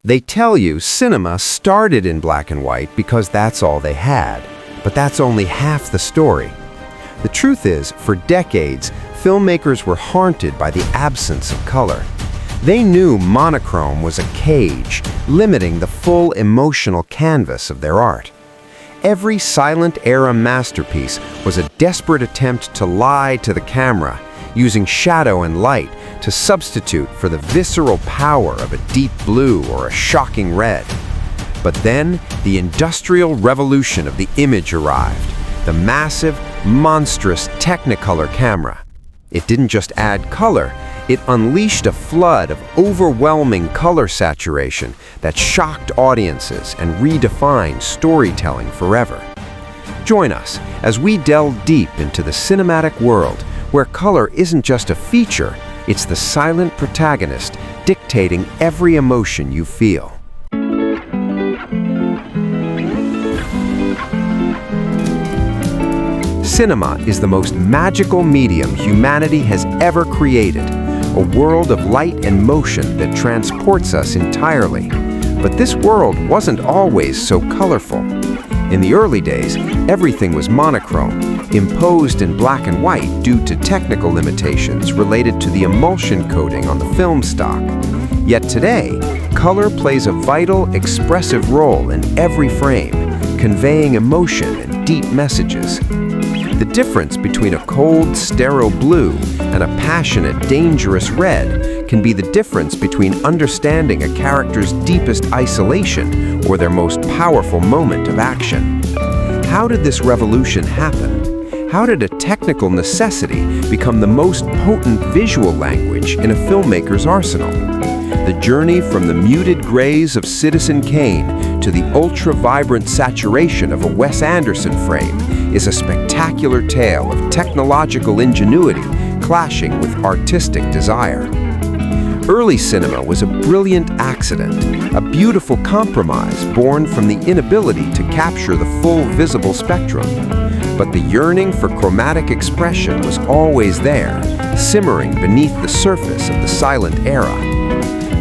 They tell you cinema started in black and white because that's all they had. But that's only half the story. The truth is, for decades, filmmakers were haunted by the absence of color. They knew monochrome was a cage, limiting the full emotional canvas of their art. Every silent-era masterpiece was a desperate attempt to lie to the camera, using shadow and light to substitute for the visceral power of a deep blue or a shocking red. But then, the Industrial Revolution of the image arrived, the massive, monstrous Technicolor camera. It didn't just add color, it unleashed a flood of overwhelming color saturation that shocked audiences and redefined storytelling forever. Join us as we delve deep into the cinematic world where color isn't just a feature, it's the silent protagonist dictating every emotion you feel. Cinema is the most magical medium humanity has ever created, a world of light and motion that transports us entirely. But this world wasn't always so colorful. In the early days, everything was monochrome, imposed in black and white due to technical limitations related to the emulsion coating on the film stock. Yet today, color plays a vital, expressive role in every frame, conveying emotion and deep messages. The difference between a cold, sterile blue and a passionate, dangerous red can be the difference between understanding a character's deepest isolation or their most powerful moment of action. How did this revolution happen? How did a technical necessity become the most potent visual language in a filmmaker's arsenal? The journey from the muted grays of Citizen Kane to the ultra-vibrant saturation of a Wes Anderson frame is a spectacular tale of technological ingenuity clashing with artistic desire. Early cinema was a brilliant accident, a beautiful compromise born from the inability to capture the full visible spectrum. But the yearning for chromatic expression was always there, simmering beneath the surface of the silent era.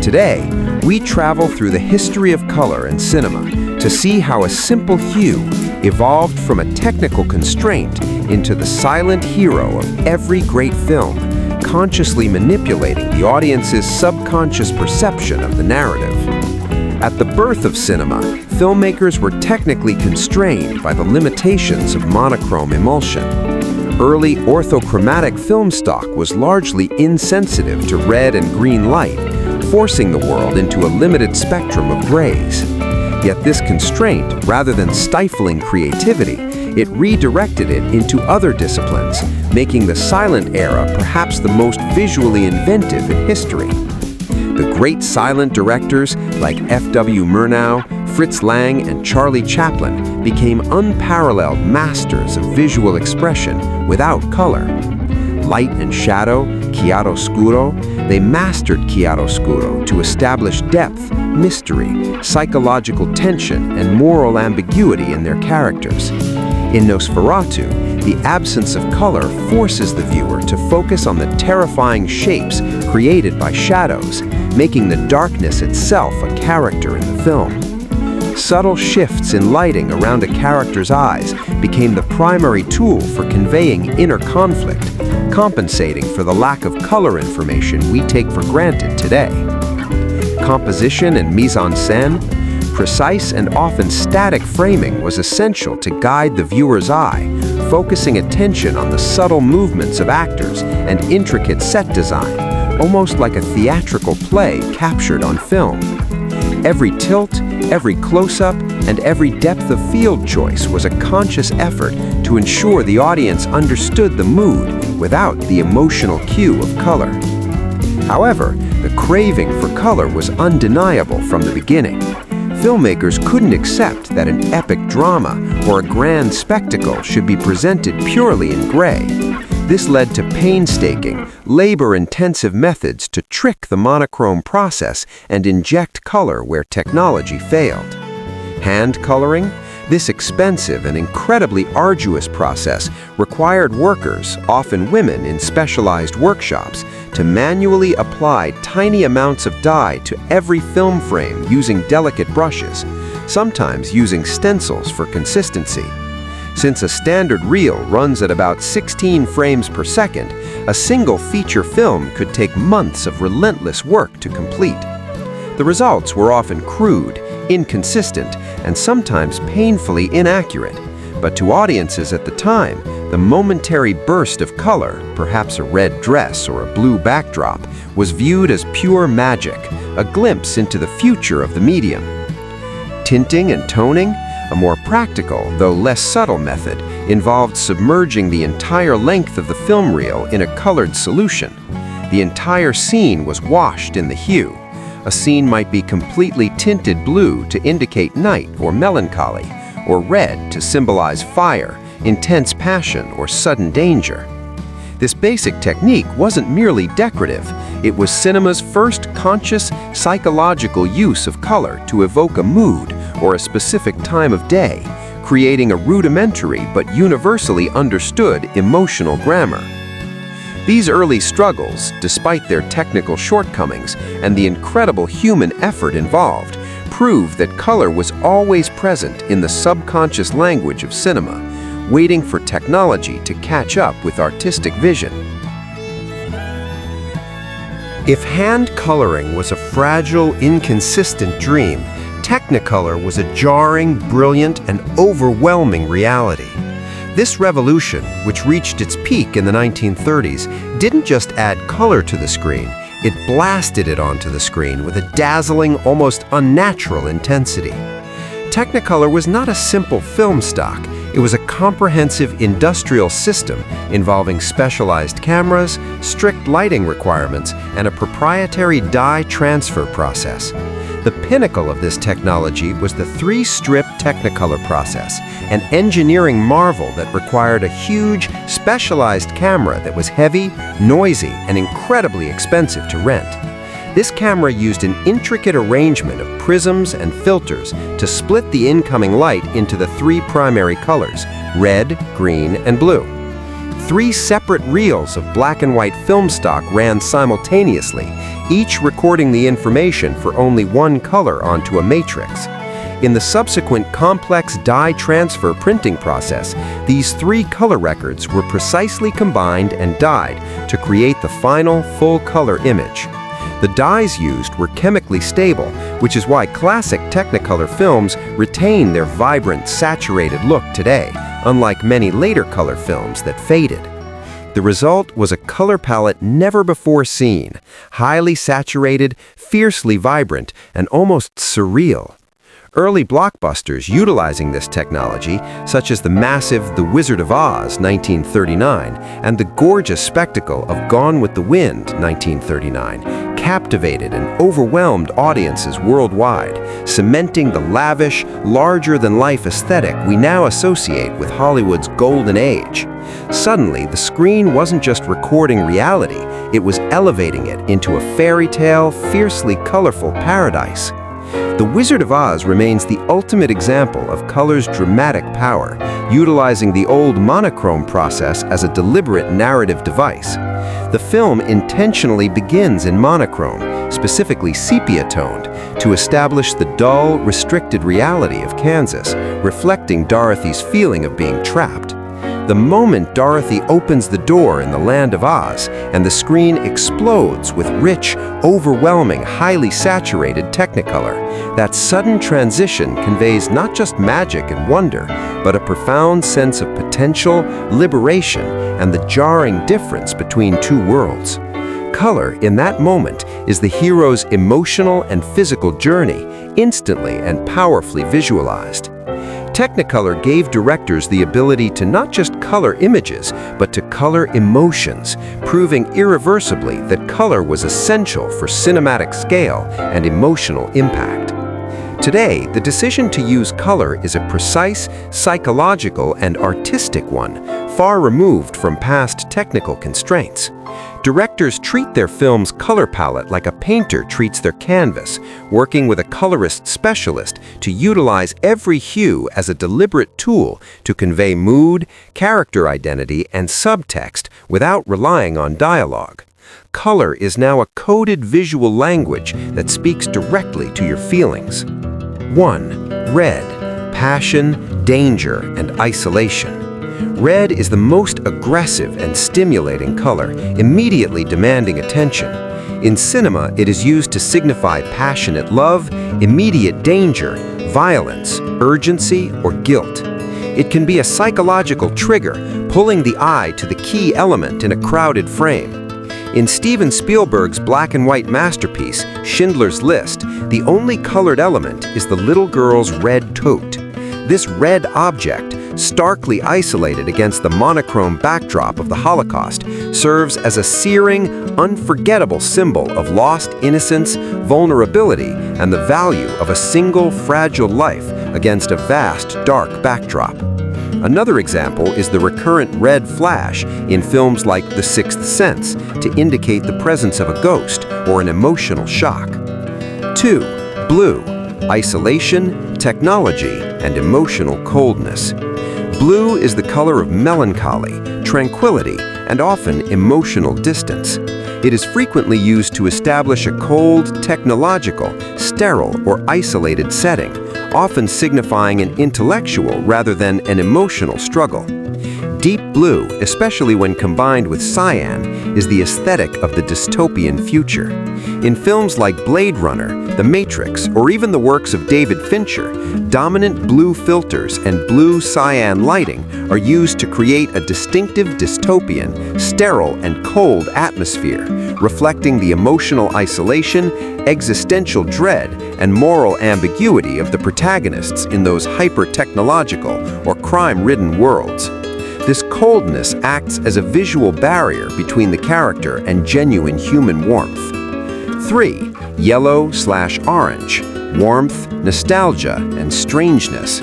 Today, we travel through the history of color in cinema to see how a simple hue evolved from a technical constraint into the silent hero of every great film, consciously manipulating the audience's subconscious perception of the narrative. At the birth of cinema, filmmakers were technically constrained by the limitations of monochrome emulsion. Early orthochromatic film stock was largely insensitive to red and green light, forcing the world into a limited spectrum of grays. Yet this constraint, rather than stifling creativity, it redirected it into other disciplines, making the silent era perhaps the most visually inventive in history. The great silent directors like F.W. Murnau, Fritz Lang, and Charlie Chaplin became unparalleled masters of visual expression without color. Light and shadow, chiaroscuro, they mastered chiaroscuro to establish depth, mystery, psychological tension, and moral ambiguity in their characters. In Nosferatu, the absence of color forces the viewer to focus on the terrifying shapes created by shadows, making the darkness itself a character in the film. Subtle shifts in lighting around a character's eyes became the primary tool for conveying inner conflict, compensating for the lack of color information we take for granted today. Composition and mise-en-scène, precise and often static framing was essential to guide the viewer's eye, focusing attention on the subtle movements of actors and intricate set design, almost like a theatrical play captured on film. Every tilt, every close-up, and every depth of field choice was a conscious effort to ensure the audience understood the mood without the emotional cue of color. However, the craving for color was undeniable from the beginning. Filmmakers couldn't accept that an epic drama or a grand spectacle should be presented purely in gray. This led to painstaking, labor-intensive methods to trick the monochrome process and inject color where technology failed. Hand coloring, This expensive and incredibly arduous process required workers, often women in specialized workshops, to manually apply tiny amounts of dye to every film frame using delicate brushes, sometimes using stencils for consistency. Since a standard reel runs at about 16 frames per second, a single feature film could take months of relentless work to complete. The results were often crude, inconsistent, and sometimes painfully inaccurate. But to audiences at the time, the momentary burst of color, perhaps a red dress or a blue backdrop, was viewed as pure magic, a glimpse into the future of the medium. Tinting and toning, a more practical, though less subtle method, involved submerging the entire length of the film reel in a colored solution. The entire scene was washed in the hue. A scene might be completely tinted blue to indicate night or melancholy, or red to symbolize fire, intense passion, or sudden danger. This basic technique wasn't merely decorative. It was cinema's first conscious, psychological use of color to evoke a mood or a specific time of day, creating a rudimentary but universally understood emotional grammar. These early struggles, despite their technical shortcomings and the incredible human effort involved, prove that color was always present in the subconscious language of cinema, waiting for technology to catch up with artistic vision. If hand coloring was a fragile, inconsistent dream, Technicolor was a jarring, brilliant, and overwhelming reality. This revolution, which reached its peak in the 1930s, didn't just add color to the screen, it blasted it onto the screen with a dazzling, almost unnatural intensity. Technicolor was not a simple film stock, it was a comprehensive industrial system involving specialized cameras, strict lighting requirements, and a proprietary dye transfer process. The pinnacle of this technology was the three-strip Technicolor process, an engineering marvel that required a huge, specialized camera that was heavy, noisy, and incredibly expensive to rent. This camera used an intricate arrangement of prisms and filters to split the incoming light into the three primary colors, red, green, and blue. 3 separate reels of black and white film stock ran simultaneously, each recording the information for only one color onto a matrix. In the subsequent complex dye transfer printing process, these 3 color records were precisely combined and dyed to create the final full-color image. The dyes used were chemically stable, which is why classic Technicolor films retain their vibrant, saturated look today, unlike many later color films that faded. The result was a color palette never before seen, highly saturated, fiercely vibrant, and almost surreal. Early blockbusters utilizing this technology, such as the massive The Wizard of Oz, 1939, and the gorgeous spectacle of Gone with the Wind, 1939, captivated and overwhelmed audiences worldwide, cementing the lavish, larger-than-life aesthetic we now associate with Hollywood's golden age. Suddenly, the screen wasn't just recording reality, it was elevating it into a fairy tale, fiercely colorful paradise. The Wizard of Oz remains the ultimate example of color's dramatic power, utilizing the old monochrome process as a deliberate narrative device. The film intentionally begins in monochrome, specifically sepia-toned, to establish the dull, restricted reality of Kansas, reflecting Dorothy's feeling of being trapped. The moment Dorothy opens the door in the Land of Oz, and the screen explodes with rich, overwhelming, highly saturated Technicolor, that sudden transition conveys not just magic and wonder, but a profound sense of potential, liberation, and the jarring difference between two worlds. Color, in that moment, is the hero's emotional and physical journey, instantly and powerfully visualized. Technicolor gave directors the ability to not just color images, but to color emotions, proving irreversibly that color was essential for cinematic scale and emotional impact. Today, the decision to use color is a precise, psychological, and artistic one, far removed from past technical constraints. Directors treat their film's color palette like a painter treats their canvas, working with a colorist specialist to utilize every hue as a deliberate tool to convey mood, character identity, and subtext without relying on dialogue. Color is now a coded visual language that speaks directly to your feelings. 1. Red. Passion, danger, and isolation. Red is the most aggressive and stimulating color, immediately demanding attention. In cinema, it is used to signify passionate love, immediate danger, violence, urgency, or guilt. It can be a psychological trigger, pulling the eye to the key element in a crowded frame. In Steven Spielberg's black and white masterpiece, Schindler's List, the only colored element is the little girl's red tote. This red object, starkly isolated against the monochrome backdrop of the Holocaust, serves as a searing, unforgettable symbol of lost innocence, vulnerability, and the value of a single fragile life against a vast, dark backdrop. Another example is the recurrent red flash in films like The Sixth Sense to indicate the presence of a ghost or an emotional shock. 2. Blue. Isolation, technology, and emotional coldness. Blue is the color of melancholy, tranquility, and often emotional distance. It is frequently used to establish a cold, technological, sterile, or isolated setting, often signifying an intellectual rather than an emotional struggle. Deep blue, especially when combined with cyan, is the aesthetic of the dystopian future. In films like Blade Runner, The Matrix, or even the works of David Fincher, dominant blue filters and blue cyan lighting are used to create a distinctive dystopian, sterile, and cold atmosphere, reflecting the emotional isolation, existential dread, and moral ambiguity of the protagonists in those hyper-technological or crime-ridden worlds. This coldness acts as a visual barrier between the character and genuine human warmth. 3. Yellow/orange. Warmth, nostalgia, and strangeness.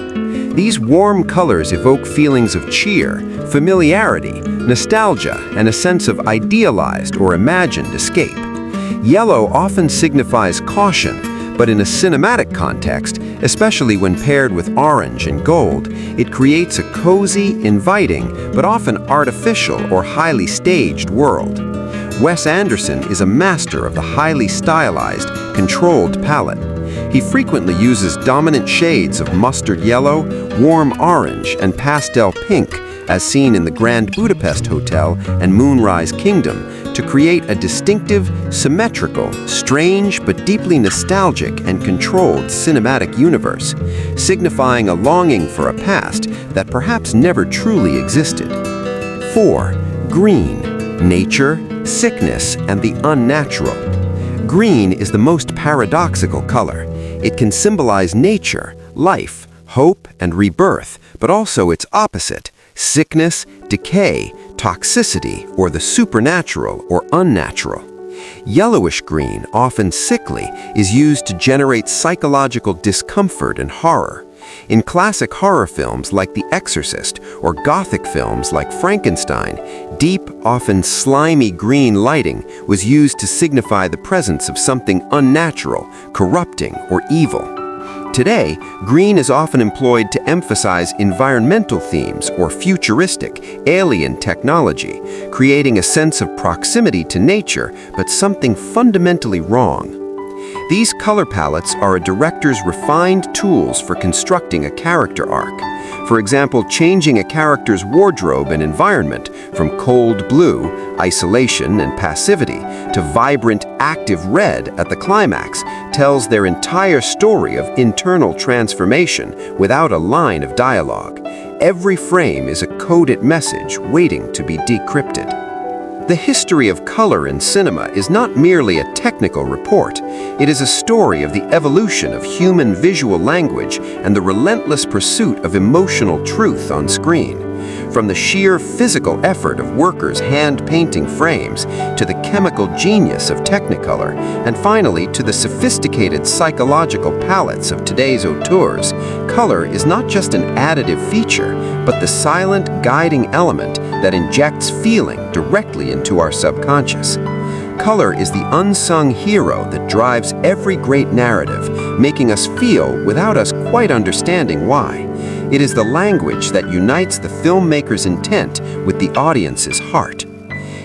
These warm colors evoke feelings of cheer, familiarity, nostalgia, and a sense of idealized or imagined escape. Yellow often signifies caution, but in a cinematic context, especially when paired with orange and gold, it creates a cozy, inviting, but often artificial or highly staged world. Wes Anderson is a master of the highly stylized, controlled palette. He frequently uses dominant shades of mustard yellow, warm orange, and pastel pink, as seen in the Grand Budapest Hotel and Moonrise Kingdom, to create a distinctive, symmetrical, strange but deeply nostalgic and controlled cinematic universe, signifying a longing for a past that perhaps never truly existed. 4. Green. Nature, sickness, and the unnatural. Green is the most paradoxical color. It can symbolize nature, life, hope, and rebirth, but also its opposite, sickness, decay, toxicity, or the supernatural or unnatural. Yellowish-green, often sickly, is used to generate psychological discomfort and horror. In classic horror films like The Exorcist or Gothic films like Frankenstein, deep, often slimy green lighting was used to signify the presence of something unnatural, corrupting, or evil. Today, green is often employed to emphasize environmental themes or futuristic, alien technology, creating a sense of proximity to nature, but something fundamentally wrong. These color palettes are a director's refined tools for constructing a character arc. For example, changing a character's wardrobe and environment from cold blue, isolation and passivity, to vibrant, active red at the climax tells their entire story of internal transformation without a line of dialogue. Every frame is a coded message waiting to be decrypted. The history of color in cinema is not merely a technical report. It is a story of the evolution of human visual language and the relentless pursuit of emotional truth on screen. From the sheer physical effort of workers hand-painting frames, to the chemical genius of Technicolor, and finally to the sophisticated psychological palettes of today's auteurs, color is not just an additive feature, but the silent guiding element that injects feeling directly into our subconscious. Color is the unsung hero that drives every great narrative, making us feel without us quite understanding why. It is the language that unites the filmmaker's intent with the audience's heart.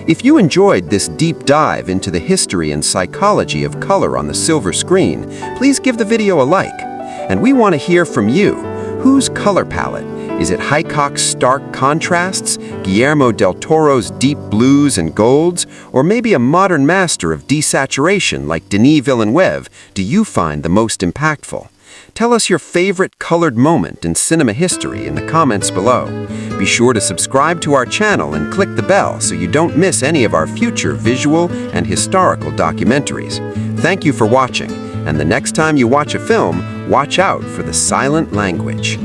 If you enjoyed this deep dive into the history and psychology of color on the silver screen, please give the video a like. And we want to hear from you. Whose color palette? Is it Hickok's stark contrasts, Guillermo del Toro's deep blues and golds, or maybe a modern master of desaturation like Denis Villeneuve do you find the most impactful? Tell us your favorite colored moment in cinema history in the comments below. Be sure to subscribe to our channel and click the bell so you don't miss any of our future visual and historical documentaries. Thank you for watching, and the next time you watch a film, watch out for the silent language.